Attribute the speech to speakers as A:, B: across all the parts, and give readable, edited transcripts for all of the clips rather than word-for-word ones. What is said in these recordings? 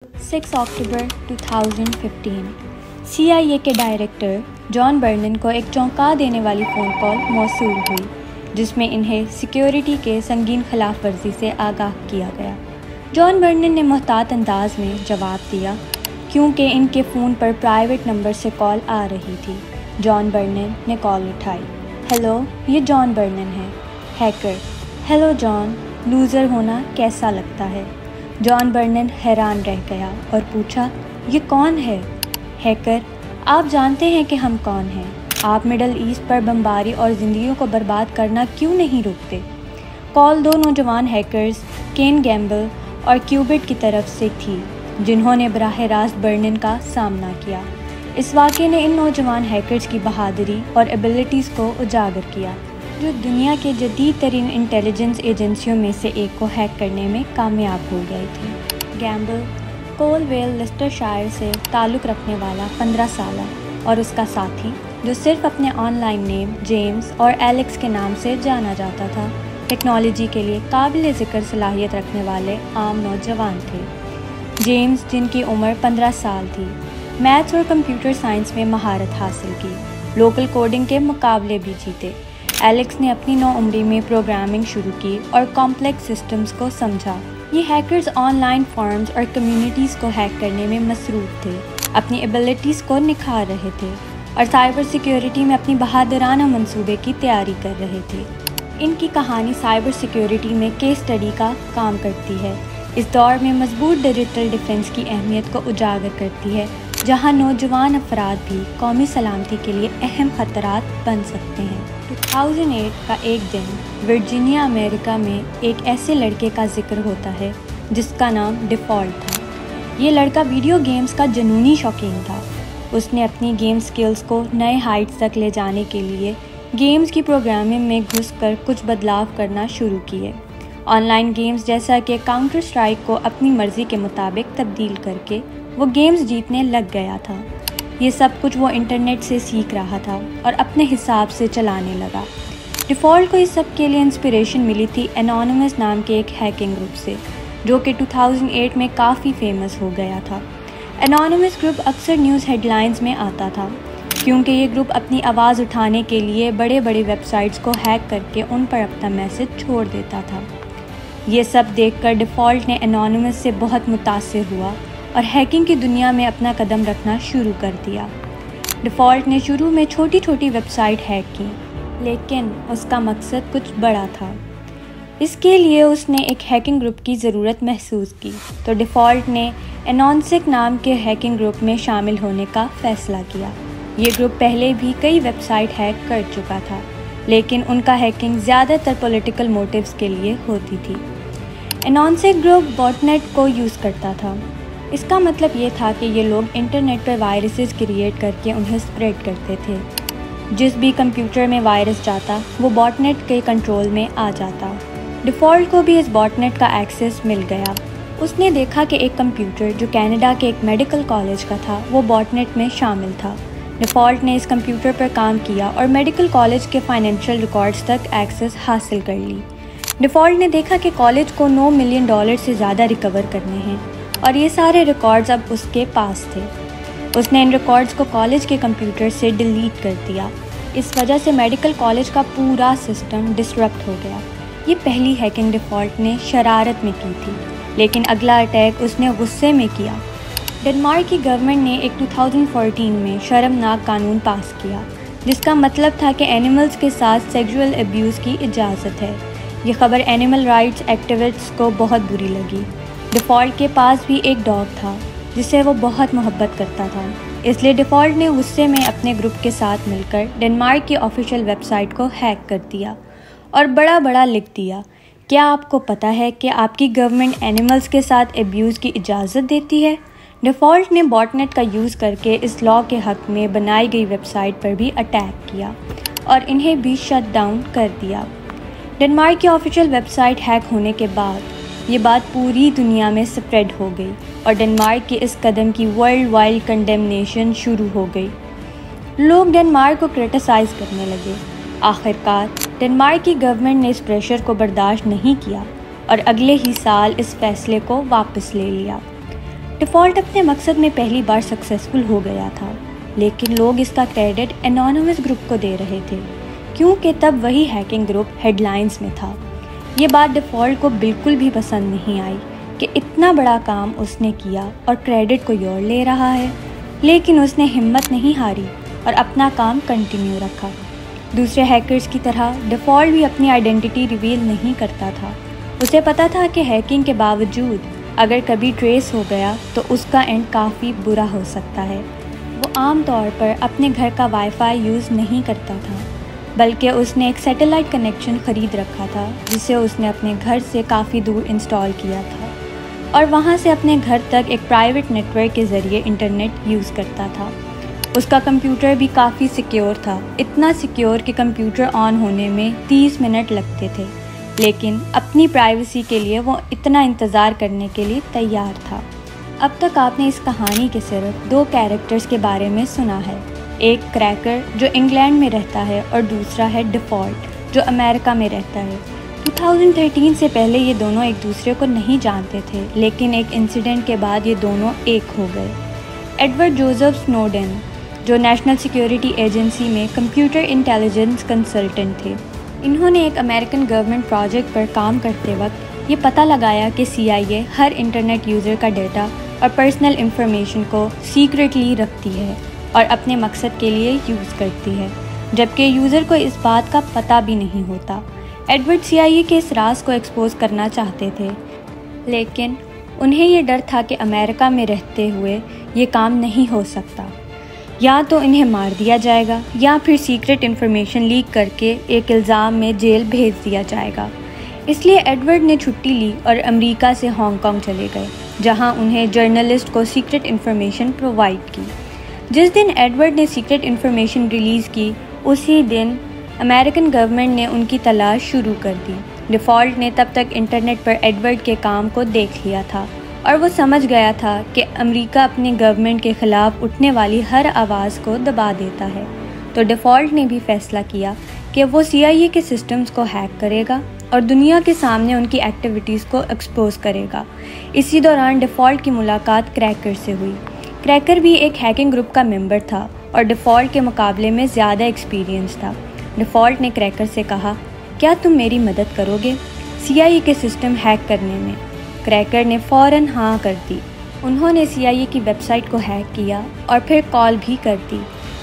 A: 6 اکتوبر 2015 CIA کے director جان burner کو ایک چونکا دینے والی فون کال موصول ہوئی جس میں انہیں سیکیورٹی کے سنگین خلاف ورزی سے آگاہ کیا گیا۔ جان برنن نے محتاط انداز میں جواب دیا کیونکہ ان کے فون پر پرائیویٹ نمبر سے کال آ رہی تھی۔ جان برنن نے کال اٹھائی۔ ہیلو، یہ جان برنن ہے۔ ہیکر: ہیلو جان، لوزر ہونا کیسا لگتا ہے؟ جان برنن حیران رہ گیا اور پوچھا، یہ کون ہے؟ ہیکر: آپ جانتے ہیں کہ ہم کون ہیں۔ آپ مڈل ایسٹ پر بمباری اور زندگیوں کو برباد کرنا کیوں نہیں روکتے؟ کال دو نوجوان ہیکرز کین گیمبل اور کیوبٹ کی طرف سے تھی جنہوں نے براہ راست برنن کا سامنا کیا۔ اس واقعے نے ان نوجوان ہیکرز کی بہادری اور ایبلٹیز کو اجاگر کیا جو دنیا کے جدید ترین انٹیلیجنس ایجنسیوں میں سے ایک کو ہیک کرنے میں کامیاب ہو گئے تھے۔ گیمبل کول ویل لیسٹر شائر سے تعلق رکھنے والا 15 سالہ اور اس کا ساتھی جو صرف اپنے آن لائن نیم جیمز اور ایلیکس کے نام سے جانا جاتا تھا، ٹیکنالوجی کے لیے قابل ذکر صلاحیت رکھنے والے عام نوجوان تھے۔ جیمز، جن کی عمر 15 سال تھی، میتھس اور کمپیوٹر سائنس میں مہارت حاصل کی، لوکل کوڈنگ کے مقابلے بھی جیتے۔ ایلیکس نے اپنی نوعمری میں پروگرامنگ شروع کی اور کمپلیکس سسٹمز کو سمجھا۔ یہ ہیکرز آن لائن فارمز اور کمیونٹیز کو ہیک کرنے میں مصروف تھے، اپنی ایبلٹیز کو نکھار رہے تھے اور سائبر سیکیورٹی میں اپنی بہادرانہ منصوبے کی تیاری کر رہے تھے۔ ان کی کہانی سائبر سیکیورٹی میں کیس اسٹڈی کا کام کرتی ہے، اس دور میں مضبوط ڈیجیٹل ڈیفنس کی اہمیت کو اجاگر کرتی ہے جہاں نوجوان افراد بھی قومی سلامتی کے لیے اہم خطرات بن سکتے ہیں۔ 2008 کا ایک دن ورجینیا، امریکہ میں ایک ایسے لڑکے کا ذکر ہوتا ہے جس کا نام ڈیفالٹ تھا۔ یہ لڑکا ویڈیو گیمز کا جنونی شوقین تھا۔ اس نے اپنی گیم سکلز کو نئے ہائٹس تک لے جانے کے لیے گیمز کی پروگرامنگ میں گھس کر کچھ بدلاؤ کرنا شروع کیے۔ آن لائن گیمز جیسا کہ کاؤنٹر اسٹرائک کو اپنی مرضی کے مطابق تبدیل کر کے وہ گیمز جیتنے لگ گیا تھا۔ یہ سب کچھ وہ انٹرنیٹ سے سیکھ رہا تھا اور اپنے حساب سے چلانے لگا۔ ڈیفالٹ کو اس سب کے لیے انسپریشن ملی تھی انونیمس نام کے ایک ہیکنگ گروپ سے جو کہ 2008 میں کافی فیمس ہو گیا تھا۔ انونیمس گروپ اکثر نیوز ہیڈ لائنز میں آتا تھا کیونکہ یہ گروپ اپنی آواز اٹھانے کے لیے بڑے بڑے ویب سائٹس کو ہیک کر کے ان پر اپنا میسج چھوڑ دیتا تھا۔ یہ سب دیکھ کر ڈیفالٹ نے انونیمس سے بہت متاثر ہوا اور ہیکنگ کی دنیا میں اپنا قدم رکھنا شروع کر دیا۔ ڈیفالٹ نے شروع میں چھوٹی چھوٹی ویب سائٹ ہیک کی لیکن اس کا مقصد کچھ بڑا تھا۔ اس کے لیے اس نے ایک ہیکنگ گروپ کی ضرورت محسوس کی تو ڈیفالٹ نے انونسک نام کے ہیکنگ گروپ میں شامل ہونے کا فیصلہ کیا۔ یہ گروپ پہلے بھی کئی ویب سائٹ ہیک کر چکا تھا لیکن ان کا ہیکنگ زیادہ تر پولیٹیکل موٹیوز کے لیے ہوتی تھی۔ انونسک گروپ باٹ نیٹ کو یوز کرتا تھا۔ اس کا مطلب یہ تھا کہ یہ لوگ انٹرنیٹ پر وائرسز کریٹ کر کے انہیں اسپریڈ کرتے تھے۔ جس بھی کمپیوٹر میں وائرس جاتا وہ باٹ نیٹ کے کنٹرول میں آ جاتا۔ ڈیفالٹ کو بھی اس باٹ نیٹ کا ایکسس مل گیا۔ اس نے دیکھا کہ ایک کمپیوٹر جو کینیڈا کے ایک میڈیکل کالج کا تھا وہ باٹ نیٹ میں شامل تھا۔ ڈیفالٹ نے اس کمپیوٹر پر کام کیا اور میڈیکل کالج کے فائنینشیل ریکارڈز تک ایکسس حاصل کر لی۔ ڈیفالٹ نے دیکھا کہ کالج کو $9 ملین سے زیادہ ریکور کرنے ہیں اور یہ سارے ریکارڈز اب اس کے پاس تھے۔ اس نے ان ریکارڈز کو کالج کے کمپیوٹر سے ڈیلیٹ کر دیا۔ اس وجہ سے میڈیکل کالج کا پورا سسٹم ڈسرپٹ ہو گیا۔ یہ پہلی ہیکنگ ڈیفالٹ نے شرارت میں کی تھی لیکن اگلا اٹیک اس نے غصے میں کیا۔ ڈنمارک کی گورنمنٹ نے ایک 2014 میں شرمناک قانون پاس کیا جس کا مطلب تھا کہ اینیملز کے ساتھ سیکسول ایبیوز کی اجازت ہے۔ یہ خبر اینیمل رائٹس ایکٹیوسٹس کو بہت بری لگی۔ ڈیفالٹ کے پاس بھی ایک ڈاگ تھا جسے وہ بہت محبت کرتا تھا، اس لیے ڈیفالٹ نے غصے میں اپنے گروپ کے ساتھ مل کر ڈنمارک کی آفیشیل ویب سائٹ کو ہیک کر دیا اور بڑا لکھ دیا، کیا آپ کو پتہ ہے کہ آپ کی گورنمنٹ اینیملز کے ساتھ ایبیوز کی اجازت دیتی ہے؟ ڈیفالٹ نے باٹ نیٹ کا یوز کر کے اس لاء کے حق میں بنائی گئی ویب سائٹ پر بھی اٹیک کیا اور انہیں بھی شٹ ڈاؤن کر دیا۔ ڈنمارک کی آفیشیل ویب سائٹ ہیک ہونے کے بعد یہ بات پوری دنیا میں سپریڈ ہو گئی اور ڈنمارک کے اس قدم کی ورلڈ وائڈ کنڈیمنیشن شروع ہو گئی۔ لوگ ڈنمارک کو کرٹیسائز کرنے لگے۔ آخرکار ڈنمارک کی گورنمنٹ نے اس پریشر کو برداشت نہیں کیا اور اگلے ہی سال اس فیصلے کو واپس لے لیا۔ ڈیفالٹ اپنے مقصد میں پہلی بار سکسیسفل ہو گیا تھا، لیکن لوگ اس کا کریڈٹ انونیمس گروپ کو دے رہے تھے کیونکہ تب وہی ہیکنگ گروپ ہیڈ لائنز میں تھا۔ یہ بات ڈیفالٹ کو بالکل بھی پسند نہیں آئی کہ اتنا بڑا کام اس نے کیا اور کریڈٹ کوئی اور لے رہا ہے، لیکن اس نے ہمت نہیں ہاری اور اپنا کام کنٹینیو رکھا۔ دوسرے ہیکرز کی طرح ڈیفالٹ بھی اپنی آئیڈینٹی ریویل نہیں کرتا تھا۔ اسے پتہ تھا کہ ہیکنگ کے باوجود اگر کبھی ٹریس ہو گیا تو اس کا اینڈ کافی برا ہو سکتا ہے۔ وہ عام طور پر اپنے گھر کا وائی فائی یوز نہیں کرتا تھا، بلکہ اس نے ایک سیٹلائٹ کنیکشن خرید رکھا تھا جسے اس نے اپنے گھر سے کافی دور انسٹال کیا تھا اور وہاں سے اپنے گھر تک ایک پرائیویٹ نیٹ ورک کے ذریعے انٹرنیٹ یوز کرتا تھا۔ اس کا کمپیوٹر بھی کافی سیکیور تھا، اتنا سیکیور کہ کمپیوٹر آن ہونے میں 30 منٹ لگتے تھے، لیکن اپنی پرائیویسی کے لیے وہ اتنا انتظار کرنے کے لیے تیار تھا۔ اب تک آپ نے اس کہانی کے صرف 2 کیریکٹرز کے بارے میں سنا ہے، ایک کریکر جو انگلینڈ میں رہتا ہے اور دوسرا ہے ڈیفالٹ جو امریکہ میں رہتا ہے۔ 2013 سے پہلے یہ دونوں ایک دوسرے کو نہیں جانتے تھے، لیکن ایک انسیڈنٹ کے بعد یہ دونوں ایک ہو گئے۔ ایڈورڈ جوزف سنوڈن جو نیشنل سیکیورٹی ایجنسی میں کمپیوٹر انٹیلیجنس کنسلٹنٹ تھے، انہوں نے ایک امریکن گورنمنٹ پروجیکٹ پر کام کرتے وقت یہ پتہ لگایا کہ CIA ہر انٹرنیٹ یوزر کا ڈیٹا اور پرسنل انفارمیشن کو سیکریٹلی رکھتی ہے اور اپنے مقصد کے لیے یوز کرتی ہے، جبکہ یوزر کو اس بات کا پتہ بھی نہیں ہوتا۔ ایڈورڈ CIA کے اس راز کو ایکسپوز کرنا چاہتے تھے، لیکن انہیں یہ ڈر تھا کہ امریکہ میں رہتے ہوئے یہ کام نہیں ہو سکتا، یا تو انہیں مار دیا جائے گا یا پھر سیکرٹ انفارمیشن لیک کر کے ایک الزام میں جیل بھیج دیا جائے گا۔ اس لیے ایڈورڈ نے چھٹی لی اور امریکہ سے ہانگ کانگ چلے گئے، جہاں انہیں جرنلسٹ کو سیکرٹ انفارمیشن پرووائڈ کی۔ جس دن ایڈورڈ نے سیکرٹ انفارمیشن ریلیز کی، اسی دن امریکن گورنمنٹ نے ان کی تلاش شروع کر دی۔ ڈیفالٹ نے تب تک انٹرنیٹ پر ایڈورڈ کے کام کو دیکھ لیا تھا اور وہ سمجھ گیا تھا کہ امریکہ اپنی گورنمنٹ کے خلاف اٹھنے والی ہر آواز کو دبا دیتا ہے، تو ڈیفالٹ نے بھی فیصلہ کیا کہ وہ CIA کے سسٹمز کو ہیک کرے گا اور دنیا کے سامنے ان کی ایکٹیویٹیز کو ایکسپوز کرے گا۔ اسی دوران ڈیفالٹ کی ملاقات کریکر سے ہوئی۔ کریکر بھی ایک ہیکنگ گروپ کا ممبر تھا اور ڈیفالٹ کے مقابلے میں زیادہ ایکسپیرینس تھا۔ ڈیفالٹ نے کریکر سے کہا، کیا تم میری مدد کرو گے CIA کے سسٹم ہیک کرنے میں؟ کریکر نے فوراً ہاں کر دی۔ انہوں نے CIA کی ویب سائٹ کو ہیک کیا اور پھر کال بھی کر دی۔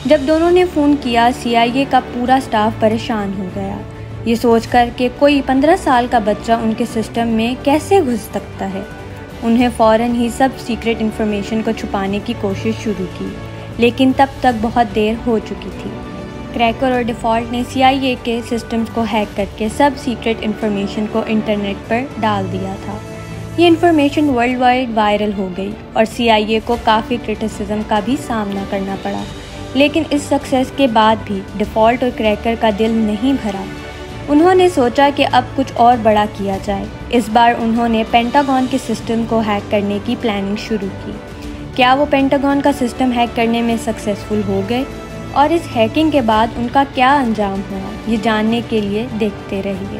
A: جب دونوں نے فون کیا، CIA کا پورا سٹاف پریشان ہو گیا، یہ سوچ کر کہ کوئی 15 سال کا بچہ ان کے سسٹم میں کیسے گھس سکتا ہے۔ انہیں فوراً ہی سب سیکرٹ انفارمیشن کو چھپانے کی کوشش شروع کی، لیکن تب تک بہت دیر ہو چکی تھی۔ کریکر اور ڈیفالٹ نے CIA کے سسٹمز کو ہیک کر کے سب سیکرٹ انفارمیشن کو انٹرنیٹ پر ڈال دیا تھا۔ یہ انفارمیشن ورلڈ وائڈ وائرل ہو گئی اور CIA کو کافی کرٹیسزم کا بھی سامنا کرنا پڑا، لیکن اس سکسیس کے بعد بھی ڈیفالٹ اور کریکر کا دل نہیں بھرا۔ انہوں نے سوچا کہ اب کچھ اور بڑا کیا جائے۔ اس بار انہوں نے پینٹاگون کے سسٹم کو ہیک کرنے کی پلاننگ شروع کی۔ کیا وہ پینٹاگون کا سسٹم ہیک کرنے میں سکسیسفل ہو گئے؟ اور اس ہیکنگ کے بعد ان کا کیا انجام ہوا، یہ جاننے کے لیے دیکھتے رہیے۔